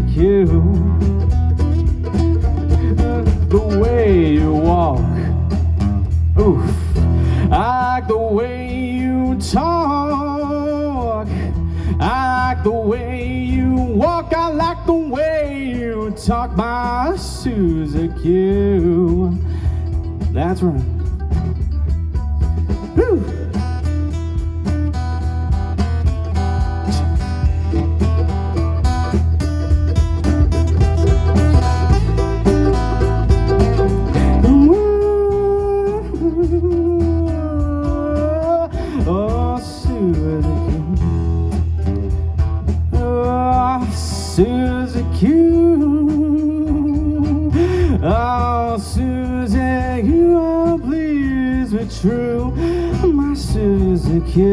Suzie Q. The way you walk, oof. I like the way you talk. I like the way you walk. I like the way you talk, my Suzie Q. That's right. Woo. Oh, Suzie Q. Oh, Suzie Q. Oh, Suzie Q. Oh, please be true, my Suzie Q.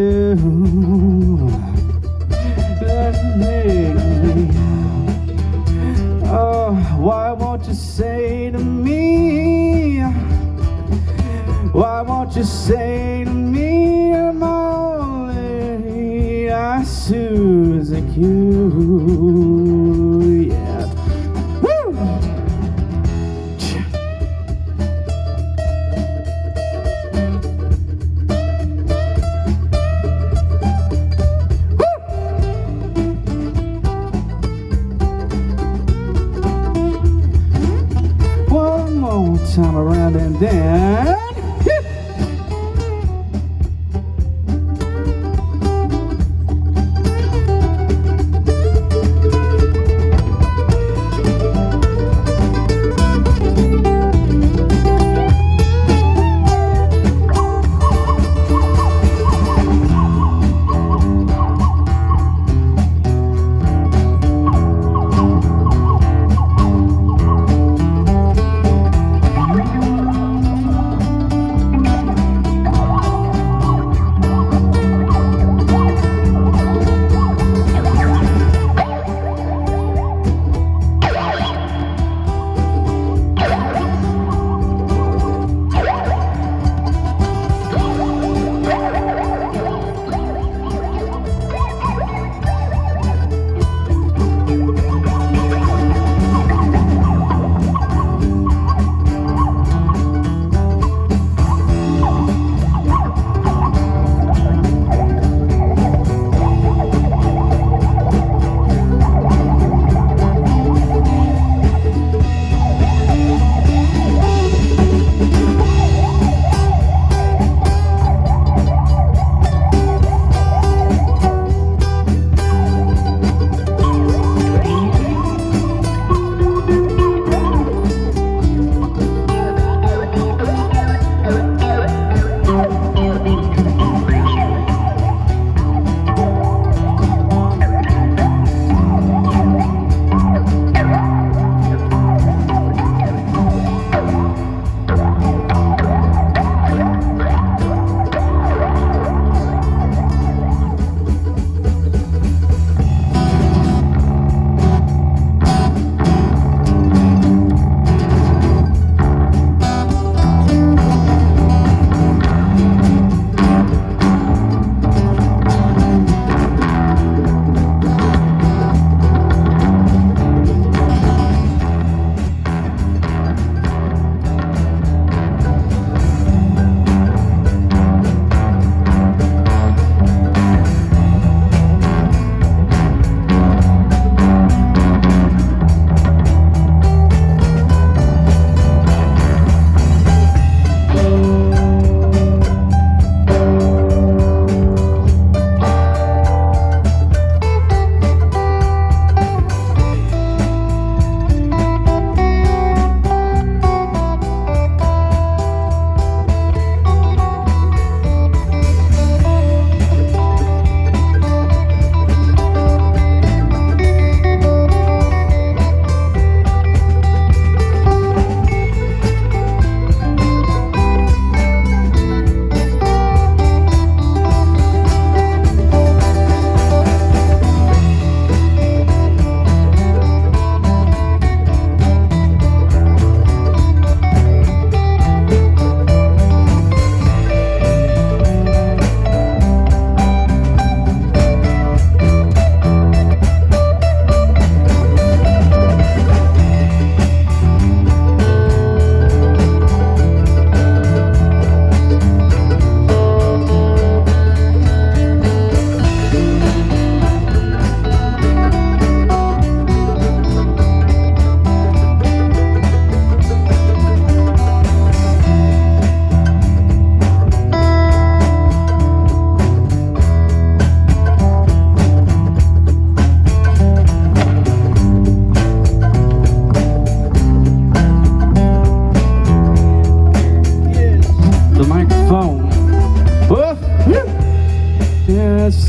Oh, why won't you say to me? Why won't you say to me, I'm only a Suzie Q, yeah. Woo! One more time around and then.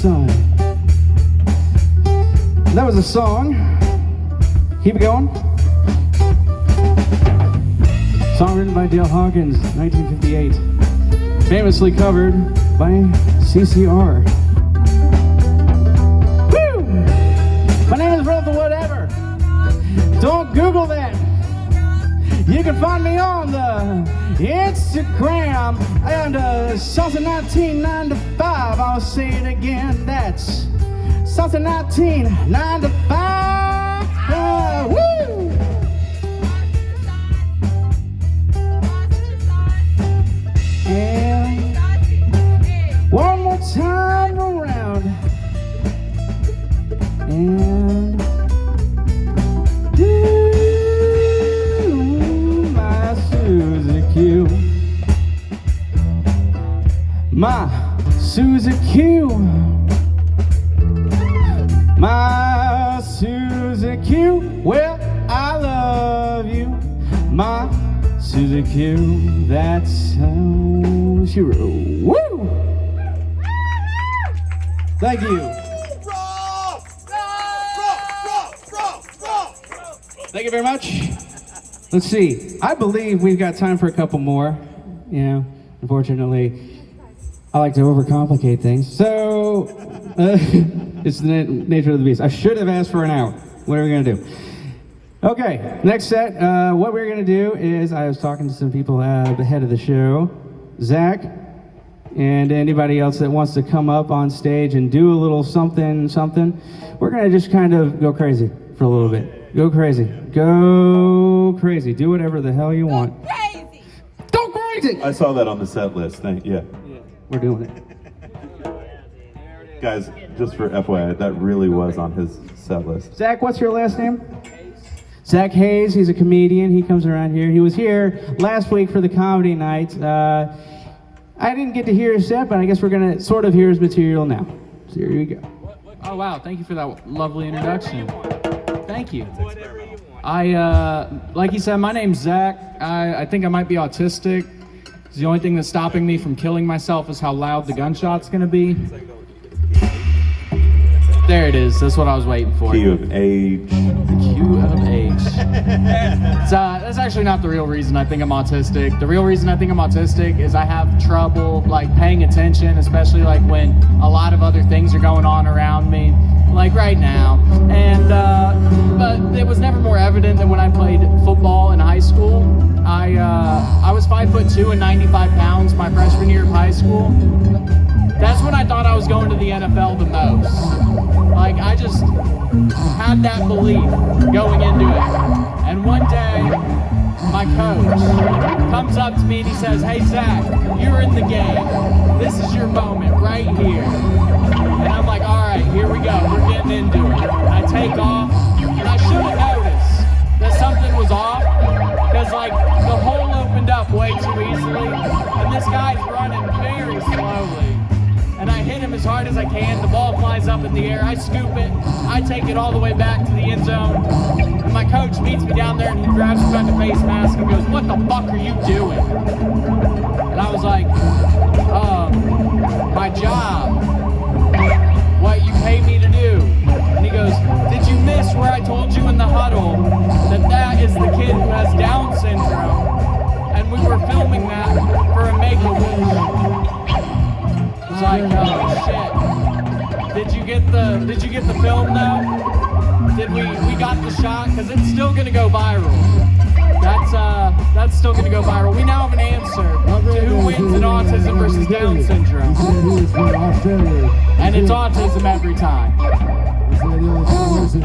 sun. That was a song. Keep it going. Song written by Dale Hawkins, 1958. Famously covered by CCR. Woo! My name is Rolf the Whatever. Don't Google that. You can find me on the Instagram and Suzie1995. I'll say it again. That's Suzie1995. Woo! And one more time around. And my Suzie Q. My Suzie Q. My Suzie Q. Well, I love you. My Suzie Q. That's how she wrote. Woo! Thank you. Thank you very much. Let's see. I believe we've got time for a couple more. You know, unfortunately, I like to overcomplicate things. So, it's the nature of the beast. I should have asked for an hour. What are we going to do? Okay, next set. What we're going to do is, I was talking to some people ahead of the show. Zach and anybody else that wants to come up on stage and do a little something. We're going to just kind of go crazy for a little bit. Go crazy. Go crazy. Do whatever the hell you want. Go crazy! Go crazy! I saw that on the set list. Yeah. We're doing it. Guys, just for FYI, that really was on his set list. Zach, what's your last name? Zach Hayes. He's a comedian. He comes around here. He was here last week for the comedy night. I didn't get to hear his set, but I guess we're going to sort of hear his material now. So here you go. Oh, wow. Thank you for that lovely introduction. Thank you. Like he said, my name's Zach. I think I might be autistic. The only thing that's stopping me from killing myself is how loud the gunshot's gonna be. There it is. That's what I was waiting for. Q of age. The Q of age. That's actually not the real reason I think I'm autistic. The real reason I think I'm autistic is I have trouble like paying attention, especially like when a lot of other things are going on around me, like right now. And but it was never more evident than when I played football in high school. I was 5'2" and 95 pounds my freshman year of high school. That's when I thought I was going to the NFL the most. Like, I just had that belief going into it. And one day, my coach comes up to me and he says, "Hey, Zach, you're in the game. This is your moment right here." And I'm like, all right, here we go. We're getting into it. I take off, and I should have noticed that something was off, because, like, the hole opened up way too easily, and this guy's running very slowly. And I hit him as hard as I can. The ball flies up in the air. I scoop it. I take it all the way back to the end zone. And my coach meets me down there, and he grabs me by the face mask and goes, "What the fuck are you doing?" And I was like, my job. What you pay me to do. And he goes, "Did you miss where I told you in the huddle that is the kid who has Down syndrome? And we were filming that for a Make-A-Wish." Like, oh shit. Did you get the film though? We got the shot? Because it's still gonna go viral. That's still gonna go viral. We now have an answer to who wins in autism versus Down syndrome. And it's autism every time. This is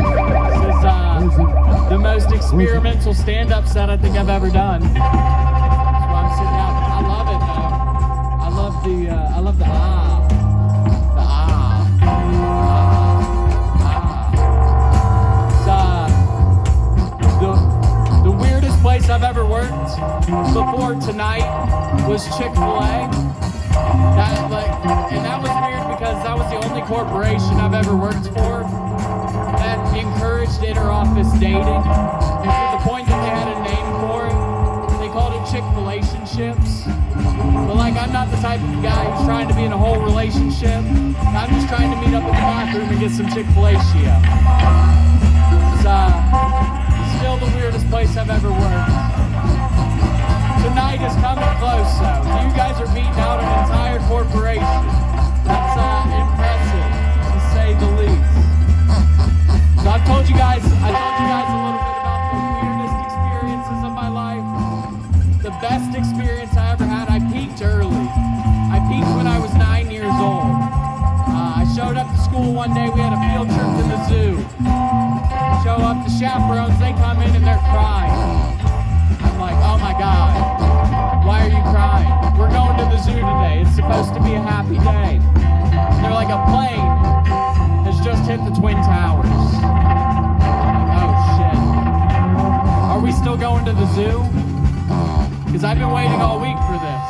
the most experimental stand-up set I think I've ever done. That's why I'm sitting out. I love it though. I love the The weirdest place I've ever worked before tonight was Chick-fil-A. That was weird because that was the only corporation I've ever worked for that encouraged inter-office dating. And to the point that they had a name for it, they called it Chick-fil-A-tionships. But like, I'm not the the type of guy who's trying to be in a whole relationship. I'm just trying to meet up in the bathroom and get some Chick-fil-A Chia. It's still the weirdest place I've ever worked. Tonight is coming close, though. You guys are beating out an entire corporation. That's impressive, to say the least. So I told you guys a little bit about the weirdest experiences of my life. The best experience I ever had, I peaked early. I peaked when I was 9 years old. I showed up to school one day, we had a field trip to the zoo. Show up, the chaperones, they come in and they're crying. I'm like, oh my God, why are you crying? We're going to the zoo today, it's supposed to be a happy day. They're like, a plane has just hit the Twin Towers. I'm like, oh shit. Are we still going to the zoo? Because I've been waiting all week for this.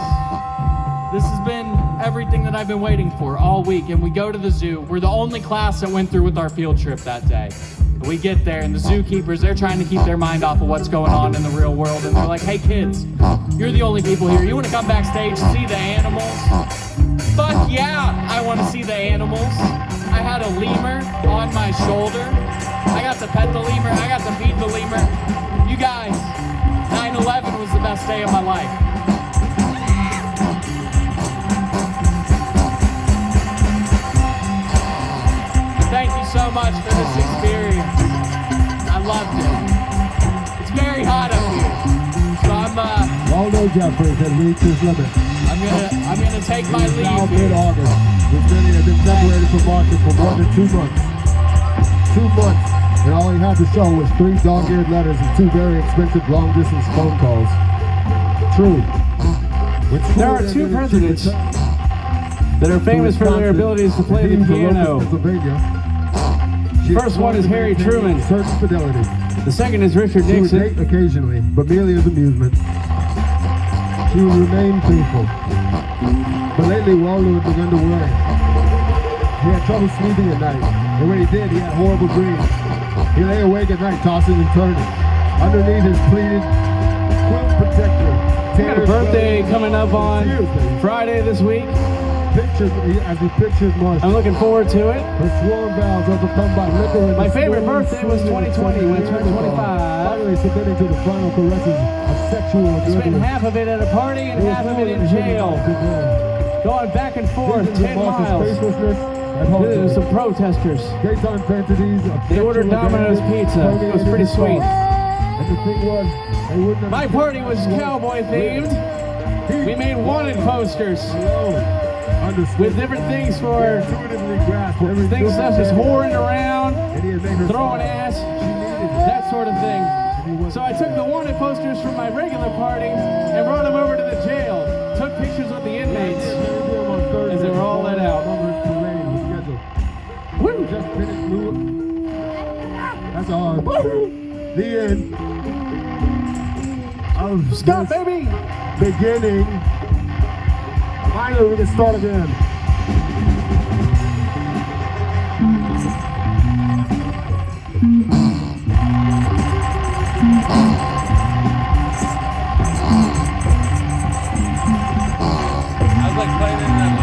This has been everything that I've been waiting for all week. And we go to the zoo. We're the only class that went through with our field trip that day. And we get there and the zookeepers, they're trying to keep their mind off of what's going on in the real world. And they're like, hey kids, you're the only people here. You want to come backstage, see the animals? Fuck yeah, I want to see the animals. I had a lemur on my shoulder. I got to pet the lemur. I got to feed the lemur. You guys, 9/11 was the best day of my life. Thank you so much for this experience. I loved it. It's very hot up here. So Waldo Jeffries had reached his limit. I'm gonna take my leave. Now mid-August. This video has been separated from Marshall for more than 2 months. 2 months. And all he had to show was 3 dog-eared letters and 2 very expensive long-distance phone calls. True. There are 2 presidents that are famous for their abilities to play the piano. First one is Harry Truman. Certain fidelity. The second is Richard She would Nixon. date occasionally, but merely as amusement. She would remain faithful. But lately, Waldo had begun to worry. He had trouble sleeping at night, and when he did, he had horrible dreams. He lay awake at night, tossing and turning. Underneath his pleated quilt protector. I got a birthday coming up on Friday this week. As he pictured Marcia. I'm looking forward to it. Her sworn vows overcome by liquor and My favorite sworn birthday was 2020 when I turned 25. Finally submitting to the final caresses of sexual I spent oblivion. half of it at a party and half of it in jail. Going back and forth 10 miles. There's some protesters. Daytime fantasies of They ordered sexual Domino's advantage, pizza. It was pretty sweet. And the thing was, they wouldn't My party was cowboy themed. We made wanted posters with different things for things such as whoring around, throwing ass, that sort of thing. So I took the wanted posters from my regular party and brought them over to the jail. Took pictures with the inmates as they were all let out. Woo! That's all. The end of Stop, this baby! beginning. Finally, we can start again. I was like playing in that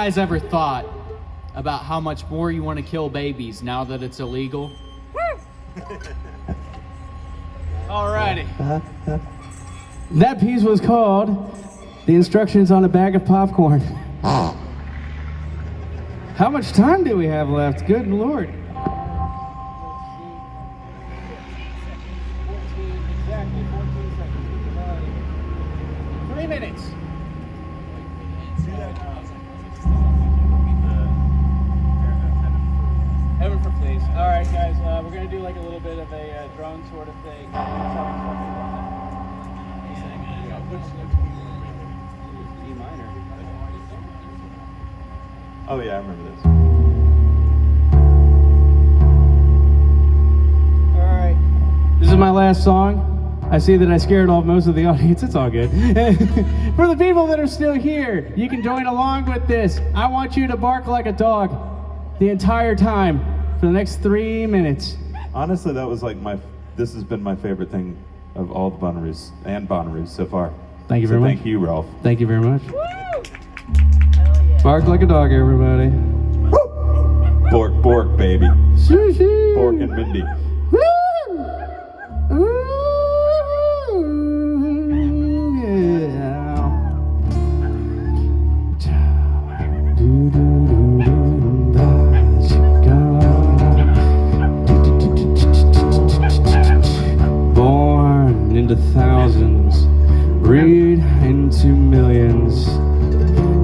guys ever thought about how much more you want to kill babies now that it's illegal? Alrighty. That piece was called The Instructions on a Bag of Popcorn. How much time do we have left? Good Lord. 14, exactly 14 seconds. 3 minutes. Heaven for Fleas. All right, guys, we're going to do like a little bit of a drone sort of thing. E minor. Oh yeah, I remember this. All right. This is my last song. I see that I scared off most of the audience. It's all good. For the people that are still here, you can join along with this. I want you to bark like a dog the entire time for the next 3 minutes. Honestly, that was like this has been my favorite thing of all the Bunnaroos so far. Thank you very much. Thank you, Rolf. Thank you very much. Bark like a dog, everybody. Bork, bork, baby. Suzie. Bork and Mindy. Born into thousands, breed into millions.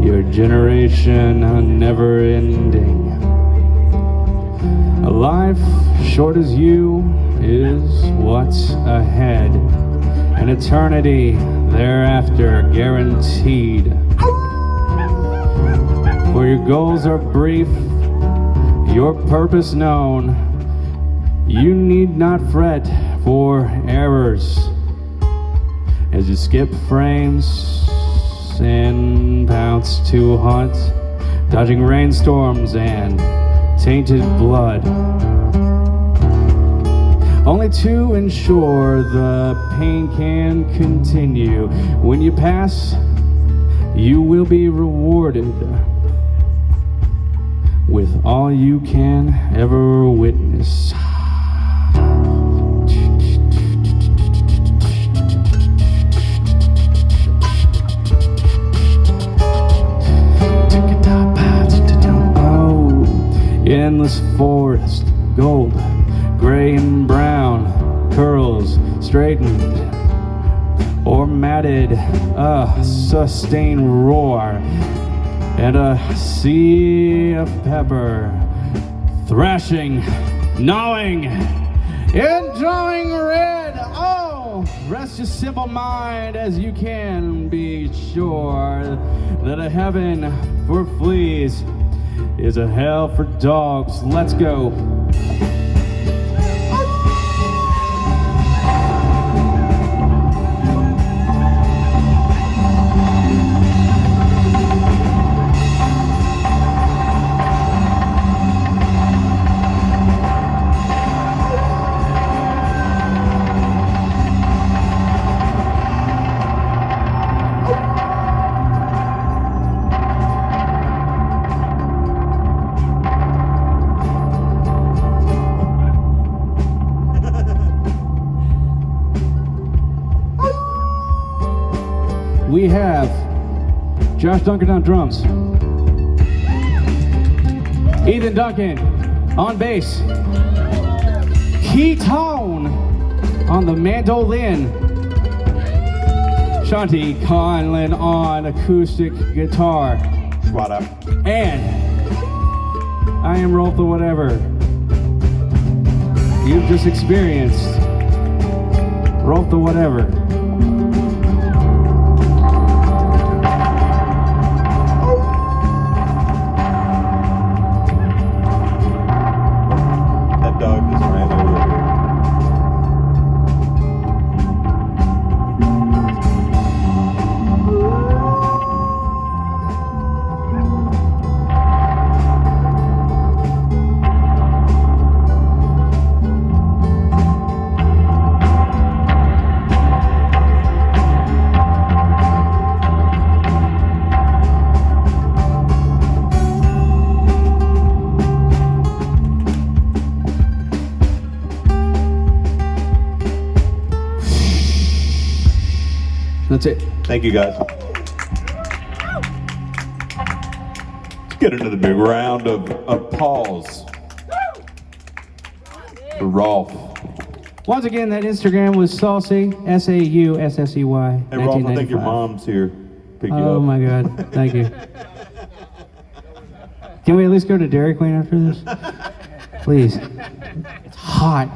Your generation never ending. A life short as you is what's ahead. An eternity thereafter guaranteed. For your goals are brief, your purpose known. You need not fret for errors as you skip frames and pounce to hunt, dodging rainstorms and tainted blood, only to ensure the pain can continue. When you pass, you will be rewarded with all you can ever witness. Endless forest, gold, gray and brown, curls straightened or matted, a sustained roar, and a sea of pepper, thrashing, gnawing, enjoying red. Oh, rest your simple mind as you can be sure that a heaven for fleas is a hell for dogs. Let's go. We have Josh Duncan on drums, Ethan Duncan on bass, Keaton on the mandolin, Shanti Conlon on acoustic guitar, What up? and I am Rolf the Whatever. You've just experienced Rolf the Whatever. Dog just ran over here. That's it. Thank you, guys. Let's get another big round of applause for Rolf. Once again, that Instagram was Suzie, Saussey. Hey, Rolf, I think your mom's here. Pick you up. Oh my God, thank you. Can we at least go to Dairy Queen after this? Please. It's hot.